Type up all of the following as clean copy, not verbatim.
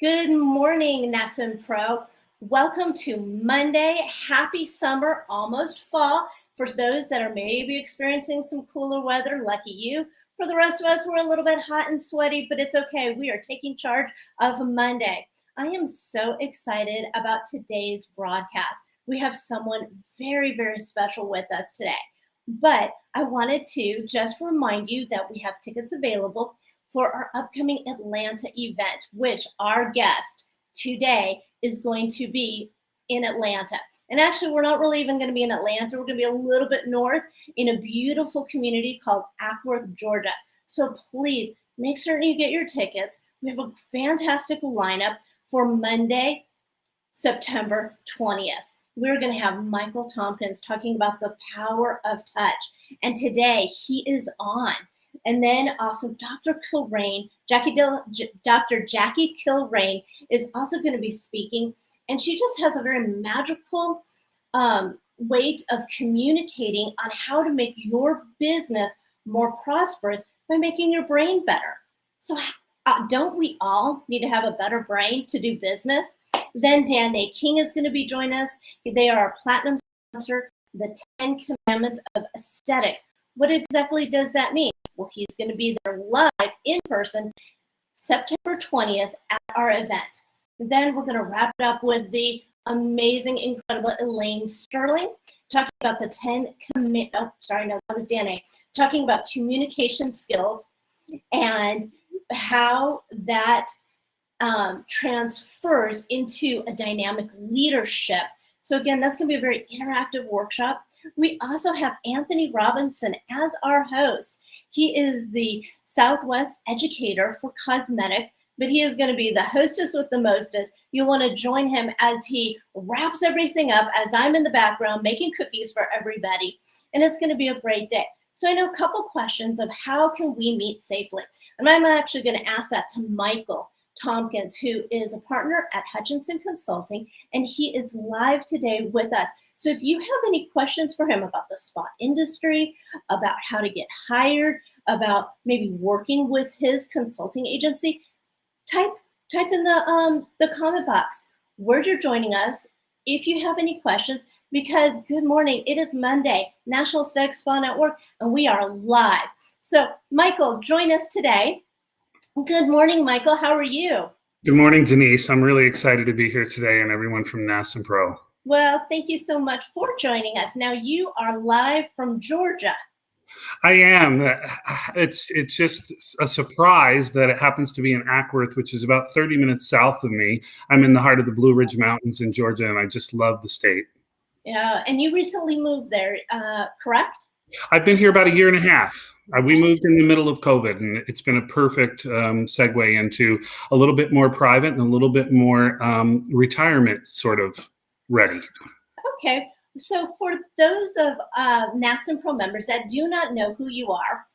Good morning, NASNPRO. Welcome to Monday. Happy summer, almost fall. For those that are maybe experiencing some cooler weather, lucky you. For the rest of us, we're a little bit hot and sweaty, but it's okay. We are taking charge of Monday. I am so excited about today's broadcast. We have someone very, very special with us today. But I wanted to just remind you that we have tickets available for our upcoming Atlanta event, which our guest today is going to be in Atlanta. And actually, we're not really even going to be in Atlanta. We're going to be a little bit north in a beautiful community called Acworth, Georgia. So please make certain you get your tickets. We have a fantastic lineup for Monday, September 20th. We're going to have Michael Tompkins talking about the power of touch. And today he is on. And then also Dr. Kilrain, Dr. Jackie Kilrain is also going to be speaking. And she just has a very magical way of communicating on how to make your business more prosperous by making your brain better. So don't we all need to have a better brain to do business? Then Dan King is going to be joining us. They are a platinum sponsor, the 10 Commandments of Aesthetics. What exactly does that mean? Well, he's going to be there live in person September 20th at our event. Then we're going to wrap it up with the amazing, incredible Elaine Sterling talking about the 10 talking about communication skills and how that transfers into a dynamic leadership. So again, that's going to be a very interactive workshop. We also have Anthony Robinson as our host. He is the Southwest educator for cosmetics, but he is going to be the hostess with the mostest. You'll want to join him as he wraps everything up as I'm in the background making cookies for everybody. And it's going to be a great day. So I know a couple questions of how can we meet safely? And I'm actually going to ask that to Michael Tompkins, who is a partner at Hutchinson Consulting, and he is live today with us. So if you have any questions for him about the spa industry, about how to get hired, about maybe working with his consulting agency, type in the comment box where you're joining us if you have any questions, because good morning, it is Monday, National Aesthetic Spa Network, and we are live. So Michael, join us today. Good morning, Michael. How are you? Good morning, Denise. I'm really excited to be here today and everyone from NASNPRO. Well, thank you so much for joining us. Now you are live from Georgia. I am. It's just a surprise that it happens to be in Acworth, which is about 30 minutes south of me. I'm in the heart of the Blue Ridge Mountains in Georgia, and I just love the state. Yeah, and you recently moved there, correct? I've been here about a year and a half. We moved in the middle of COVID, and it's been a perfect segue into a little bit more private and a little bit more retirement sort of ready. Okay, so for those of NASNPRO members that do not know who you are,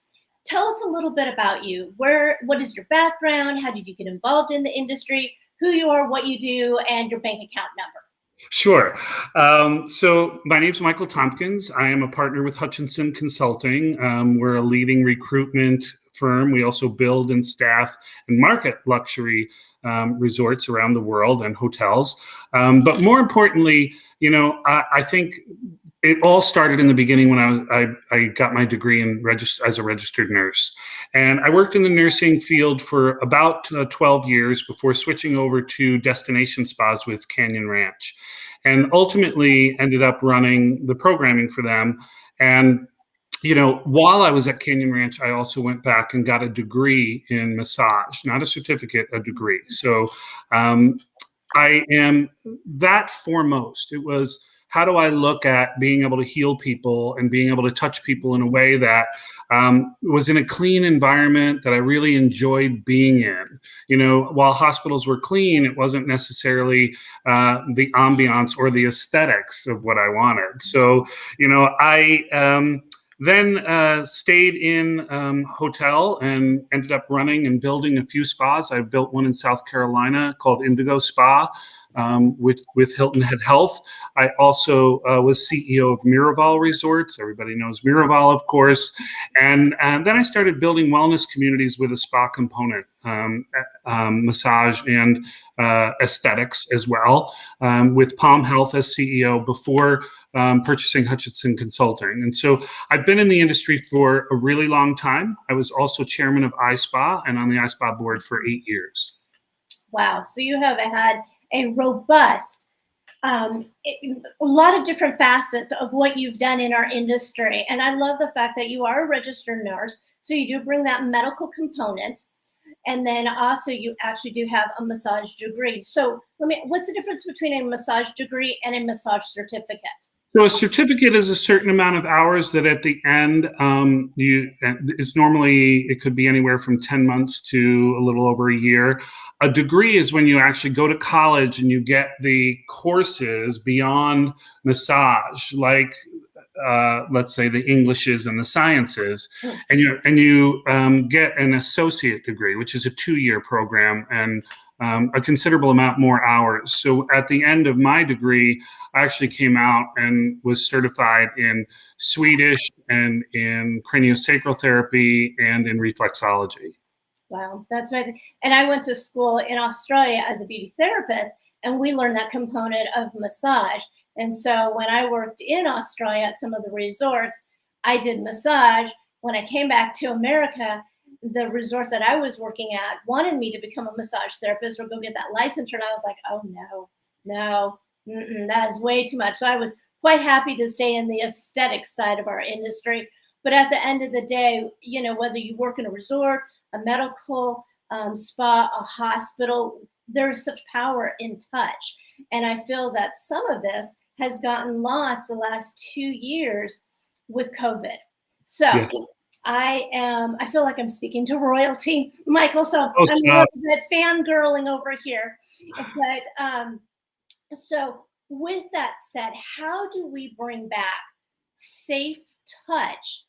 tell us a little bit about you. What is your background? How did you get involved in the industry? Who you are, what you do, and your bank account number. Sure. So my name's Michael Tompkins. I am a partner with Hutchinson Consulting. We're a leading recruitment firm. We also build and staff and market luxury resorts around the world and hotels. But more importantly, I think it all started in the beginning when I got my degree as a registered nurse. And I worked in the nursing field for about 12 years before switching over to destination spas with Canyon Ranch, and ultimately ended up running the programming for them. And while I was at Canyon Ranch, I also went back and got a degree in massage, not a certificate, a degree. So I am that foremost. It was, how do I look at being able to heal people and being able to touch people in a way that was in a clean environment that I really enjoyed being in? While hospitals were clean, it wasn't necessarily the ambiance or the aesthetics of what I wanted. So, I then stayed in hotel and ended up running and building a few spas. I built one in South Carolina called Indigo Spa with Hilton Head Health. I also was CEO of Miraval Resorts. Everybody knows Miraval, of course. And then I started building wellness communities with a spa component. massage and aesthetics as well, with Palm Health as CEO before purchasing Hutchinson Consulting. And so I've been in the industry for a really long time. I was also chairman of iSpa and on the iSpa board for 8 years. Wow. So you have had a robust, a lot of different facets of what you've done in our industry. And I love the fact that you are a registered nurse. So you do bring that medical component. And then also you actually do have a massage degree. So what's the difference between a massage degree and a massage certificate? So a certificate is a certain amount of hours that at the end, it's normally, it could be anywhere from 10 months to a little over a year. A degree is when you actually go to college and you get the courses beyond massage, like let's say the Englishes and the sciences, and you get an associate degree, which is a 2-year program and a considerable amount more hours. So at the end of my degree, I actually came out and was certified in Swedish and in craniosacral therapy and in reflexology. Wow, that's amazing. And I went to school in Australia as a beauty therapist, and we learned that component of massage. And so when I worked in Australia at some of the resorts, I did massage. When I came back to America, the resort that I was working at wanted me to become a massage therapist or go get that licensure. And I was like, oh, no, that is way too much. So I was quite happy to stay in the aesthetic side of our industry. But at the end of the day, you know, whether you work in a resort, a medical spa, a hospital, there's such power in touch. And I feel that some of this has gotten lost the last 2 years with COVID. So yes. I feel like I'm speaking to royalty, Michael. So I'm a little bit fangirling over here. But so with that said, how do we bring back safe touch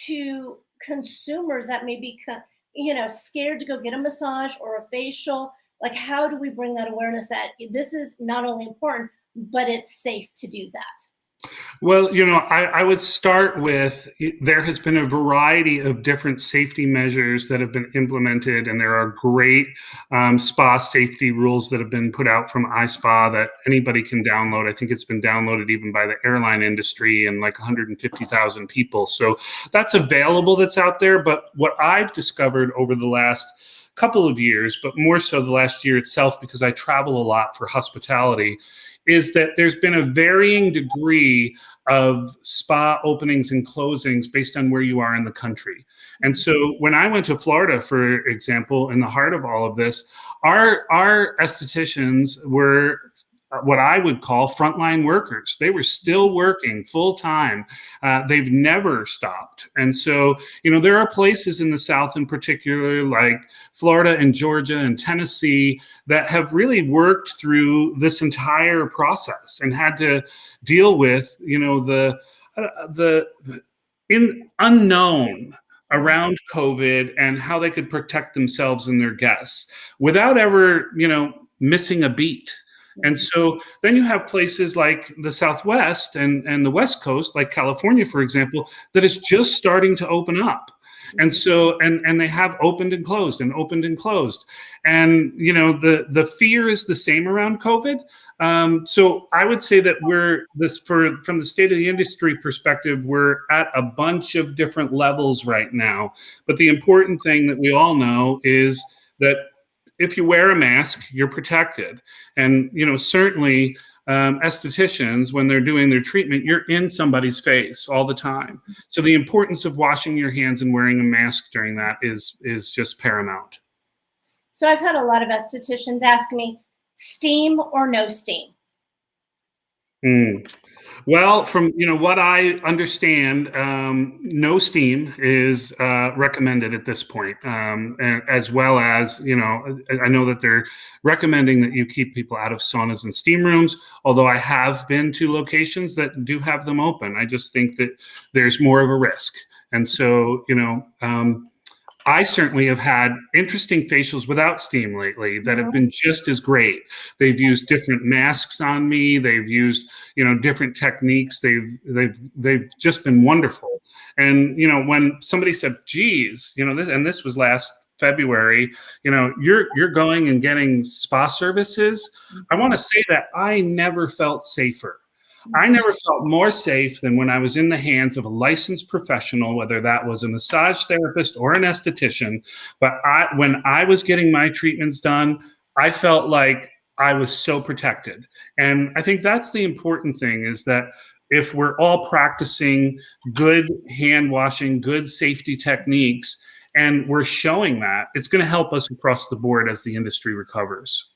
to consumers that may be, scared to go get a massage or a facial? Like, how do we bring that awareness that this is not only important, but it's safe to do that? Well, I would start with, there has been a variety of different safety measures that have been implemented, and there are great spa safety rules that have been put out from iSpa that anybody can download. I think it's been downloaded even by the airline industry and like 150,000 people. So that's available, that's out there. But what I've discovered over the last couple of years, but more so the last year itself, because I travel a lot for hospitality, is that there's been a varying degree of spa openings and closings based on where you are in the country. And so when I went to Florida, for example, in the heart of all of this, our estheticians were what I would call frontline workers. They were still working full time. They've never stopped. And so, there are places in the South in particular, like Florida and Georgia and Tennessee, that have really worked through this entire process and had to deal with, the unknown around COVID and how they could protect themselves and their guests without ever, missing a beat. And so then you have places like the Southwest and the West Coast, like California, for example, that is just starting to open up. And so, and they have opened and closed and opened and closed. And, the fear is the same around COVID. So I would say that from the state of the industry perspective, we're at a bunch of different levels right now. But the important thing that we all know is that if you wear a mask, you're protected. And, certainly estheticians, when they're doing their treatment, you're in somebody's face all the time. So the importance of washing your hands and wearing a mask during that is just paramount. So I've had a lot of estheticians ask me, steam or no steam? Well, from what I understand, no steam is recommended at this point, and as well as I know that they're recommending that you keep people out of saunas and steam rooms. Although I have been to locations that do have them open, I just think that there's more of a risk, and so I certainly have had interesting facials without steam lately that have been just as great. They've used different masks on me. They've used, different techniques. They've just been wonderful. And, when somebody said, geez, this was last February, you're going and getting spa services. I want to say that I never felt safer. I never felt more safe than when I was in the hands of a licensed professional, whether that was a massage therapist or an esthetician. But when I was getting my treatments done, I felt like I was so protected. And I think that's the important thing, is that if we're all practicing good hand washing, good safety techniques, and we're showing that, it's going to help us across the board as the industry recovers.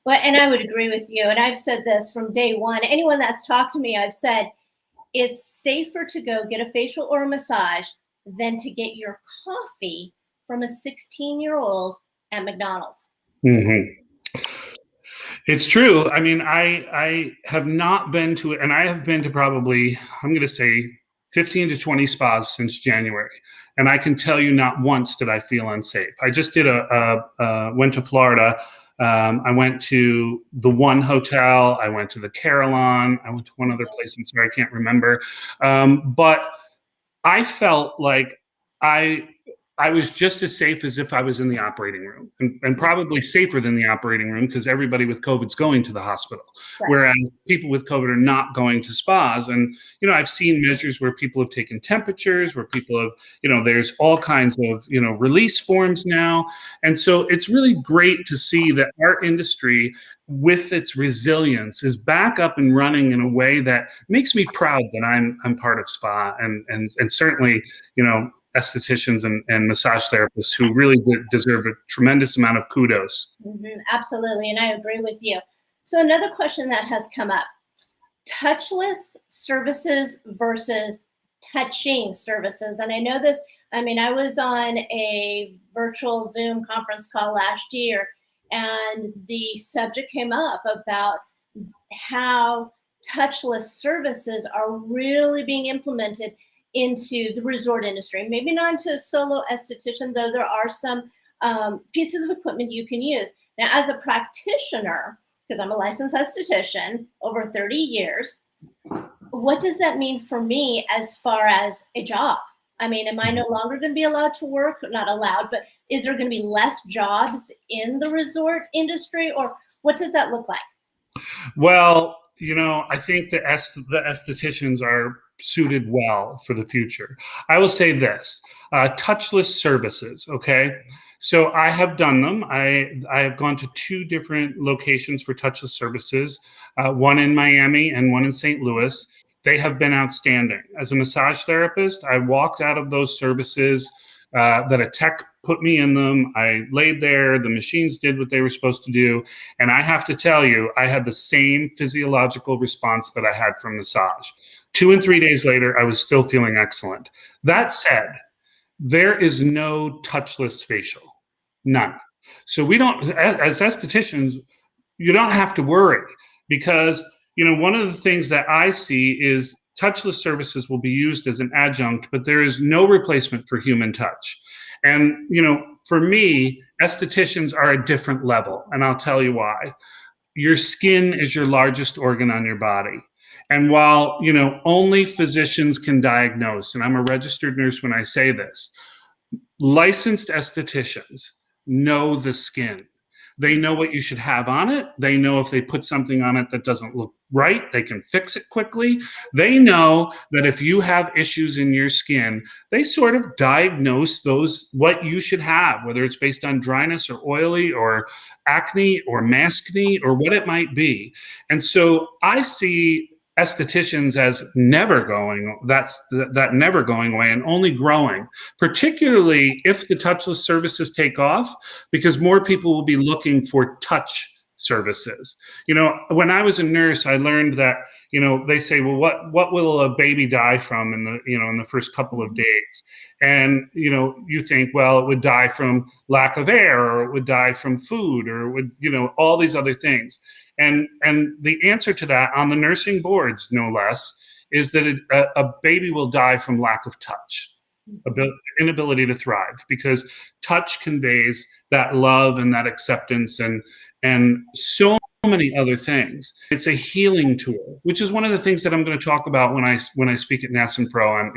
Well, and I would agree with you. And I've said this from day one. Anyone that's talked to me, I've said it's safer to go get a facial or a massage than to get your coffee from a 16-year-old at McDonald's. Mm-hmm. It's true. I mean, I have not been to it, and I have been to probably, I'm going to say 15 to 20 spas since January. And I can tell you not once did I feel unsafe. I just did went to Florida. I went to the One Hotel. I went to the Carillon. I went to one other place. I'm sorry, I can't remember. But I felt like I was just as safe as if I was in the operating room, and probably safer than the operating room, because everybody with COVID is going to the hospital, right, whereas people with COVID are not going to spas. And, I've seen measures where people have taken temperatures, where people have, there's all kinds of, release forms now. And so it's really great to see that our industry, with its resilience, is back up and running in a way that makes me proud that I'm part of spa, and certainly, estheticians and massage therapists who really deserve a tremendous amount of kudos. Mm-hmm, absolutely, and I agree with you. So another question that has come up: touchless services versus touching services. And I know this, I was on a virtual Zoom conference call last year, and the subject came up about how touchless services are really being implemented into the resort industry. Maybe not into a solo esthetician, though there are some pieces of equipment you can use. Now, as a practitioner, because I'm a licensed esthetician over 30 years, what does that mean for me as far as a job? Am I no longer going to be allowed to work? Not allowed, but is there going to be less jobs in the resort industry, or what does that look like? Well, I think the estheticians are suited well for the future. I will say this, touchless services, okay? So I have done them. I have gone to 2 different locations for touchless services, one in Miami and one in St. Louis. They have been outstanding. As a massage therapist, I walked out of those services that a tech put me in them. I laid there, the machines did what they were supposed to do. And I have to tell you, I had the same physiological response that I had from massage. 2 and 3 days later, I was still feeling excellent. That said, there is no touchless facial, none. So we don't, as estheticians, you don't have to worry, because, one of the things that I see is touchless services will be used as an adjunct, but there is no replacement for human touch. And, for me, estheticians are a different level, and I'll tell you why. Your skin is your largest organ on your body. And while, only physicians can diagnose, and I'm a registered nurse when I say this, licensed estheticians know the skin. They know what you should have on it. They know if they put something on it that doesn't look right, they can fix it quickly. They know that if you have issues in your skin, they sort of diagnose what you should have, whether it's based on dryness or oily or acne or maskne or what it might be. And so I see estheticians as never going away and only growing, particularly if the touchless services take off, because more people will be looking for touch services. When I was a nurse, I learned that, they say, well, what will a baby die from in the first couple of days? And, you think, well, it would die from lack of air, or it would die from food, or it would, all these other things. And the answer to that on the nursing boards, no less, is that a baby will die from lack of touch, inability to thrive, because touch conveys that love and that acceptance and so many other things. It's a healing tool, which is one of the things that I'm going to talk about when I speak at NASNPRO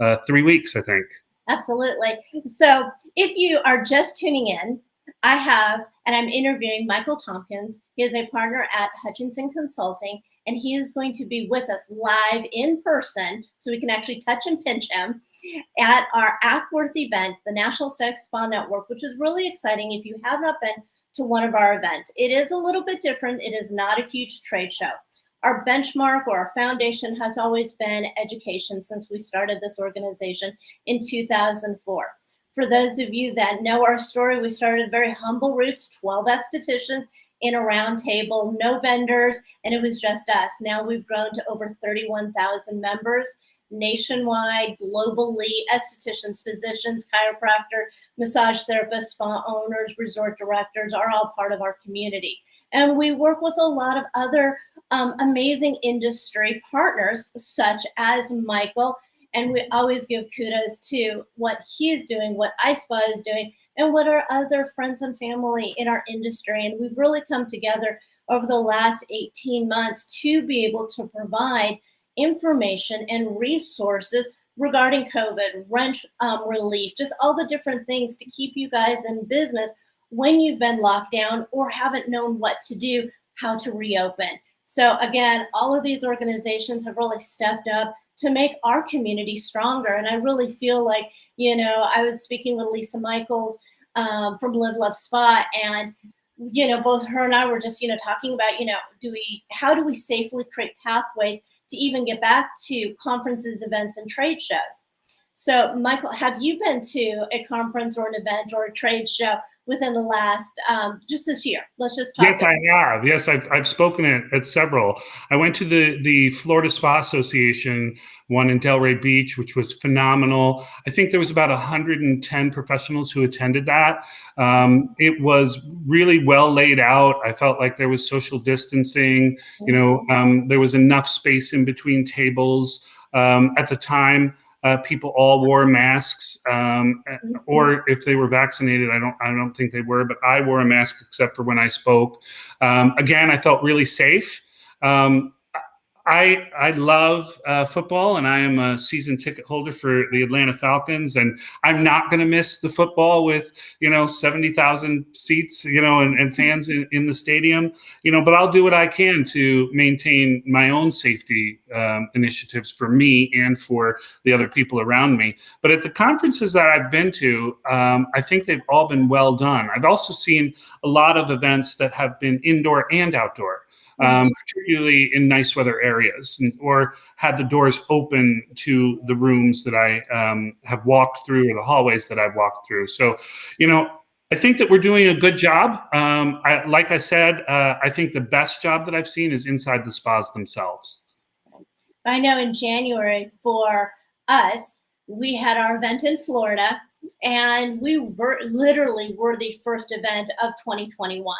in 3 weeks, I think. Absolutely. So If you are just tuning in, I'm interviewing Michael Tompkins. He is a partner at Hutchinson Consulting, and he is going to be with us live in person, so we can actually touch and pinch him, at our Ackworth event, the National Sex Spa Network, which is really exciting if you have not been to one of our events. It is a little bit different. It is not a huge trade show. Our benchmark or our foundation has always been education since we started this organization in 2004. For those of you that know our story, we started very humble roots, 12 estheticians in a round table, no vendors, and it was just us. Now we've grown to over 31,000 members nationwide, globally. Estheticians, physicians, chiropractor, massage therapists, spa owners, resort directors are all part of our community. And we work with a lot of other amazing industry partners, such as Michael. And we always give kudos to what he's doing, what iSpa is doing, and what our other friends and family in our industry. And we've really come together over the last 18 months to be able to provide information and resources regarding COVID, rent relief, just all the different things to keep you guys in business when you've been locked down or haven't known what to do, how to reopen. So again, all of these organizations have really stepped up to make our community stronger. And I really feel like, I was speaking with Lisa Michaels from Live Love Spa, and, both her and I were just, talking about, how do we safely create pathways to even get back to conferences, events, and trade shows? So Michael, have you been to a conference or an event or a trade show within the last, just this year? Let's just talk. Yes, I have. Yes, I've spoken at several. I went to the Florida Spa Association one in Delray Beach, which was phenomenal. I think there was about 110 professionals who attended that. It was really well laid out. I felt like there was social distancing. There was enough space in between tables. At the time, people all wore masks, or if they were vaccinated, I don't think they were, but I wore a mask except for when I spoke. Again, I felt really safe. I love football, and I am a season ticket holder for the Atlanta Falcons, and I'm not going to miss the football with 70,000 seats, and fans in the stadium, but I'll do what I can to maintain my own safety initiatives for me and for the other people around me. But at the conferences that I've been to, I think they've all been well done. I've also seen a lot of events that have been indoor and outdoor. Particularly in nice weather areas, or had the doors open to the rooms that I have walked through, or the hallways that I've walked through. So, I think that we're doing a good job. Like I said, I think the best job that I've seen is inside the spas themselves. I know in January for us, we had our event in Florida, and we were the first event of 2021.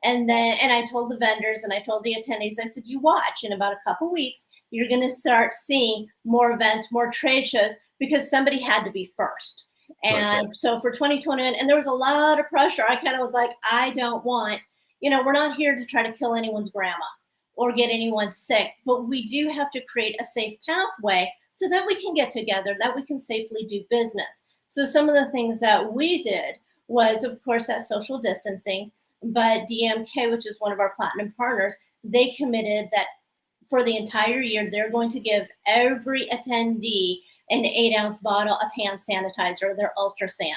And I told the vendors and I told the attendees, I said, you watch, in about a couple weeks, you're going to start seeing more events, more trade shows, because somebody had to be first. And so for 2020, and there was a lot of pressure. I kind of was like, I don't want, we're not here to try to kill anyone's grandma or get anyone sick, but we do have to create a safe pathway so that we can get together, that we can safely do business. So some of the things that we did was, of course, that social distancing. But DMK, which is one of our platinum partners, they committed that for the entire year, they're going to give every attendee an 8-ounce bottle of hand sanitizer, their Ultrasan.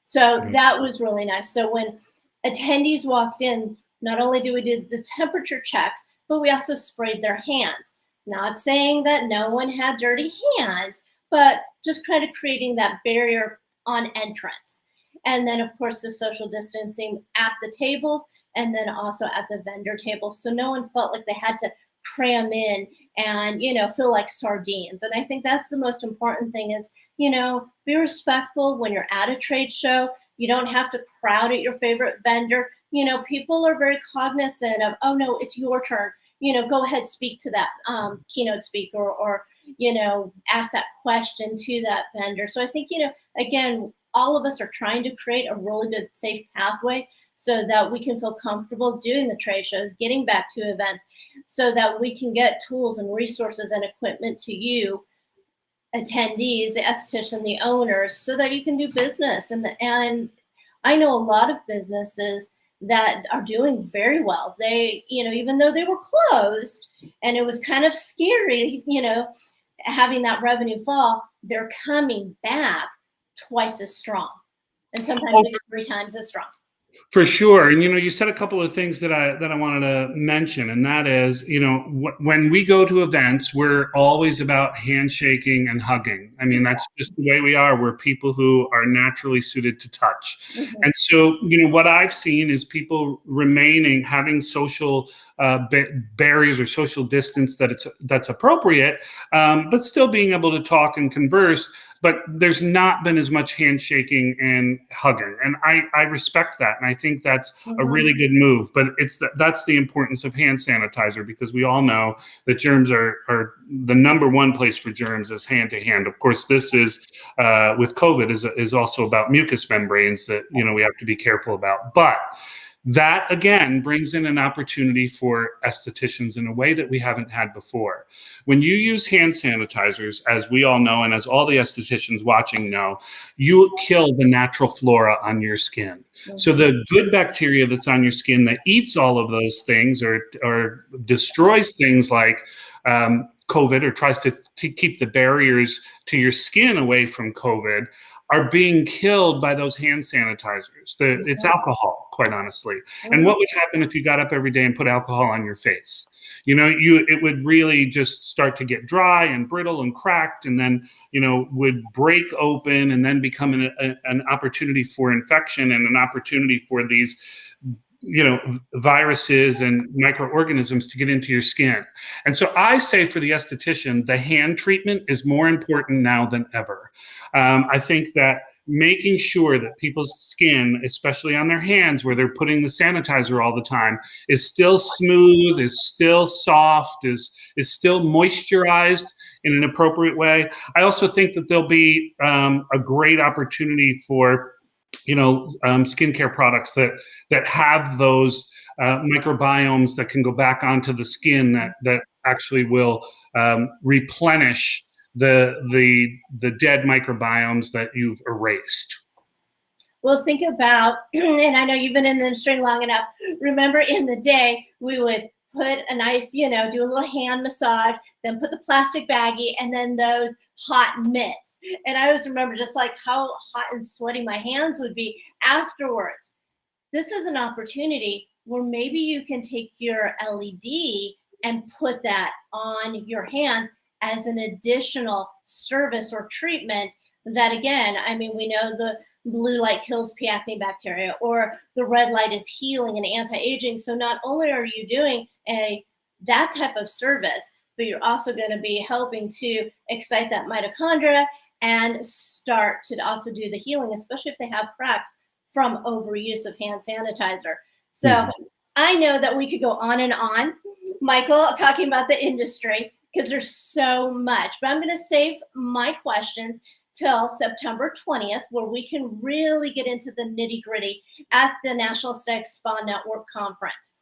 So that was really nice. So when attendees walked in, not only did we do the temperature checks, but we also sprayed their hands. Not saying that no one had dirty hands, but just kind of creating that barrier on entrance. And then, of course, the social distancing at the tables, and then also at the vendor tables. So no one felt like they had to cram in and, feel like sardines. And I think that's the most important thing is, be respectful when you're at a trade show. You don't have to crowd at your favorite vendor. People are very cognizant of, oh, no, it's your turn. Go ahead, speak to that keynote speaker or, ask that question to that vendor. So I think, again, all of us are trying to create a really good, safe pathway so that we can feel comfortable doing the trade shows, getting back to events, so that we can get tools and resources and equipment to you attendees, the esthetician, the owners, so that you can do business. And I know a lot of businesses that are doing very well. They, even though they were closed and it was kind of scary, having that revenue fall, they're coming back twice as strong, and sometimes even 3 times as strong. For sure. And, you said a couple of things that I wanted to mention, and that is, when we go to events, we're always about handshaking and hugging. I mean, that's just the way we are. We're people who are naturally suited to touch. Mm-hmm. And so, what I've seen is people having social barriers or social distance that's appropriate, but still being able to talk and converse. But there's not been as much handshaking and hugging. And I respect that. And I think that's a really good move. But that's the importance of hand sanitizer, because we all know that germs are the number one place for germs is hand to hand. Of course, this is with COVID is also about mucous membranes that, we have to be careful about. But that, again, brings in an opportunity for estheticians in a way that we haven't had before. When you use hand sanitizers, as we all know, and as all the estheticians watching know, you kill the natural flora on your skin. Mm-hmm. So the good bacteria that's on your skin that eats all of those things or destroys things like COVID, or tries to keep the barriers to your skin away from COVID, are being killed by those hand sanitizers. It's alcohol, quite honestly. And what would happen if you got up every day and put alcohol on your face? It would really just start to get dry and brittle and cracked, and then, would break open and then become an opportunity for infection and an opportunity for these viruses and microorganisms to get into your skin. And so I say, for the esthetician, the hand treatment is more important now than ever. I think that making sure that people's skin, especially on their hands where they're putting the sanitizer all the time, is still smooth, is still soft, is still moisturized in an appropriate way. I also think that there'll be a great opportunity for skincare products that have those microbiomes that can go back onto the skin that actually will replenish the dead microbiomes that you've erased. Well, think about, and I know you've been in the industry long enough. Remember, in the day, we would put a nice, do a little hand massage, then put the plastic baggie, and then those hot mitts. And I always remember just like how hot and sweaty my hands would be afterwards. This is an opportunity where maybe you can take your LED and put that on your hands as an additional service or treatment that, again, I mean, we know the blue light kills P. acne bacteria, or the red light is healing and anti-aging. So not only are you doing that type of service, but you're also going to be helping to excite that mitochondria and start to also do the healing, especially if they have cracks from overuse of hand sanitizer. So I know that we could go on, Michael, talking about the industry, because there's so much, but I'm going to save my questions till September 20th, where we can really get into the nitty gritty at the National Aesthetic Spa Network Conference.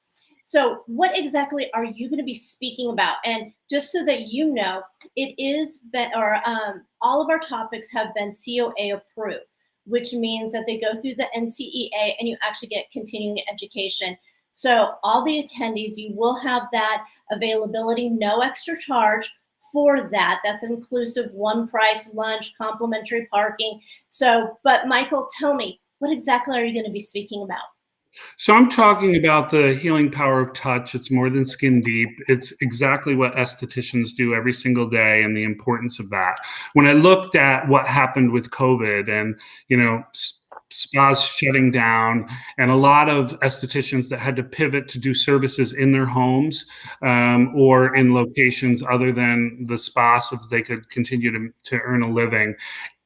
So what exactly are you going to be speaking about? And just so that you know, all of our topics have been COA approved, which means that they go through the NCEA and you actually get continuing education. So all the attendees, you will have that availability, no extra charge for that. That's inclusive, one price, lunch, complimentary parking. So, but Michael, tell me, what exactly are you going to be speaking about? So I'm talking about the healing power of touch. It's more than skin deep. It's exactly what estheticians do every single day, and the importance of that. When I looked at what happened with COVID and, spas shutting down, and a lot of estheticians that had to pivot to do services in their homes or in locations other than the spa so that they could continue to earn a living,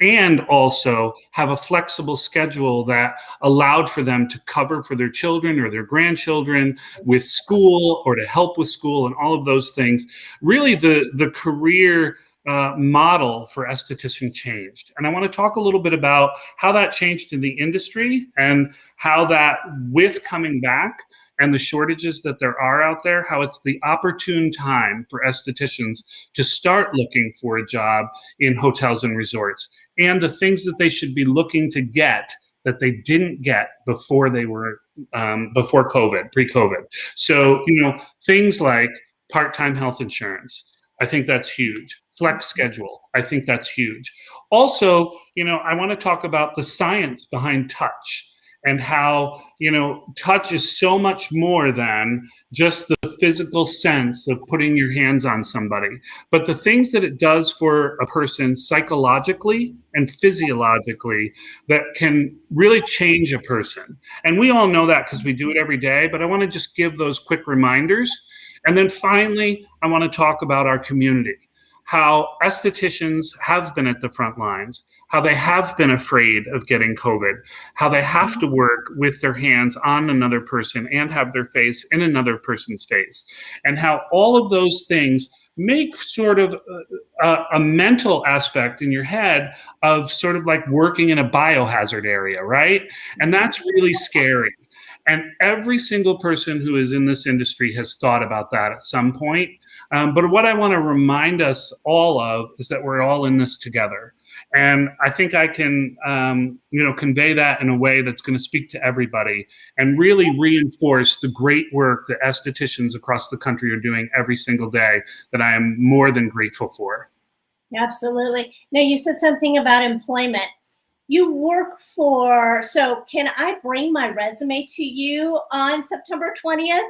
and also have a flexible schedule that allowed for them to cover for their children or their grandchildren with school, or to help with school and all of those things. Really, the career model for esthetician changed. And I want to talk a little bit about how that changed in the industry and how that, with coming back and the shortages that there are out there, how it's the opportune time for estheticians to start looking for a job in hotels and resorts, and the things that they should be looking to get that they didn't get before they were before COVID, pre-COVID. So, things like part-time health insurance, I think that's huge. Flex schedule, I think that's huge. Also, I want to talk about the science behind touch and how, touch is so much more than just the physical sense of putting your hands on somebody, but the things that it does for a person psychologically and physiologically that can really change a person. And we all know that because we do it every day, but I want to just give those quick reminders. And then finally, I want to talk about our community, how estheticians have been at the front lines, how they have been afraid of getting COVID, how they have to work with their hands on another person and have their face in another person's face, and how all of those things make sort of a mental aspect in your head of sort of like working in a biohazard area, right? And that's really scary. And every single person who is in this industry has thought about that at some point. But what I want to remind us all of is that we're all in this together. And I think I can, convey that in a way that's going to speak to everybody and really reinforce the great work that estheticians across the country are doing every single day that I am more than grateful for. Absolutely. Now, you said something about employment. You work for, so can I bring my resume to you on September 20th?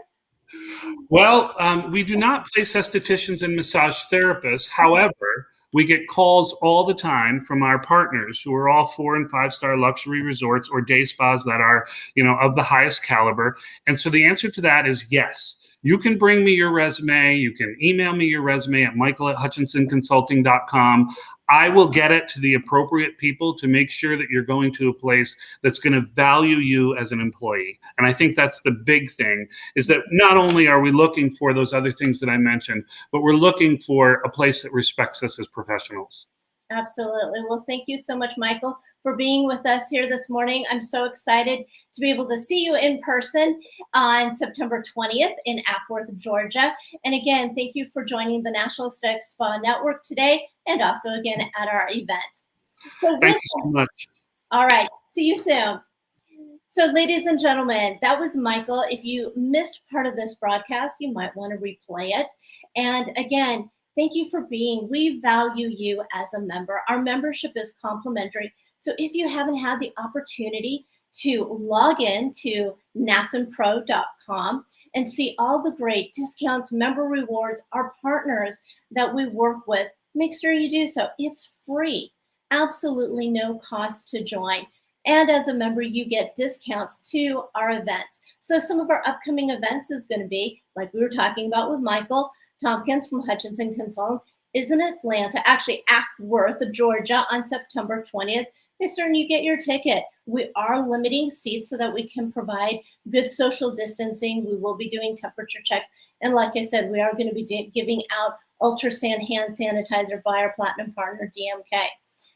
Well, we do not place estheticians and massage therapists. However, we get calls all the time from our partners who are all 4- and 5-star luxury resorts or day spas that are, of the highest caliber. And so the answer to that is yes. You can bring me your resume. You can email me your resume at michael@hutchinsonconsulting.com. I will get it to the appropriate people to make sure that you're going to a place that's going to value you as an employee. And I think that's the big thing, is that not only are we looking for those other things that I mentioned, but we're looking for a place that respects us as professionals. Absolutely. Well, thank you so much, Michael, for being with us here this morning. I'm so excited to be able to see you in person on September 20th in Ackworth, Georgia. And again, thank you for joining the National Aesthetic Spa Network today and also again at our event. So thank you so much. All right. See you soon. So ladies and gentlemen, that was Michael. If you missed part of this broadcast, you might want to replay it. And again, thank you for being. We value you as a member. Our membership is complimentary. So if you haven't had the opportunity to log in to NASNPRO.com and see all the great discounts, member rewards, our partners that we work with, make sure you do so. It's free, absolutely no cost to join. And as a member, you get discounts to our events. So some of our upcoming events is going to be, like we were talking about with Michael Tompkins from Hutchinson Consulting, is in Atlanta, actually Ackworth, Georgia, on September 20th. Make certain you get your ticket. We are limiting seats so that we can provide good social distancing. We will be doing temperature checks. And like I said, we are going to be giving out Ultrasan hand sanitizer by our platinum partner, DMK.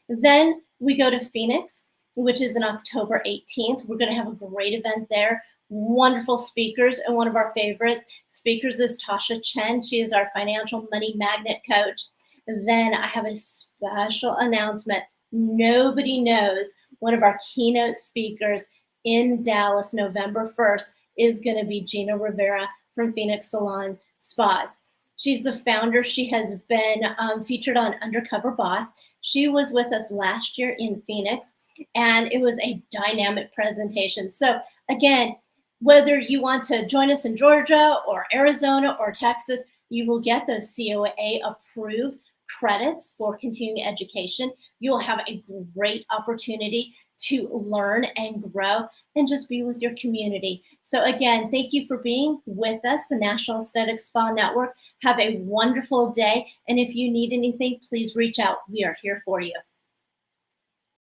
Then we go to Phoenix, which is on October 18th. We're going to have a great event there. Wonderful speakers, and one of our favorite speakers is Tasha Chen. She is our financial money magnet coach. Then I have a special announcement. Nobody knows one of our keynote speakers in Dallas, November 1st, is going to be Gina Rivera from Phoenix Salon Spas. She's the founder. She has been featured on Undercover Boss. She was with us last year in Phoenix, and it was a dynamic presentation. So again, whether you want to join us in Georgia or Arizona or Texas, you will get those COA approved credits for continuing education. You will have a great opportunity to learn and grow and just be with your community. So again, thank you for being with us, the National Aesthetic Spa Network. Have a wonderful day. And if you need anything, please reach out. We are here for you.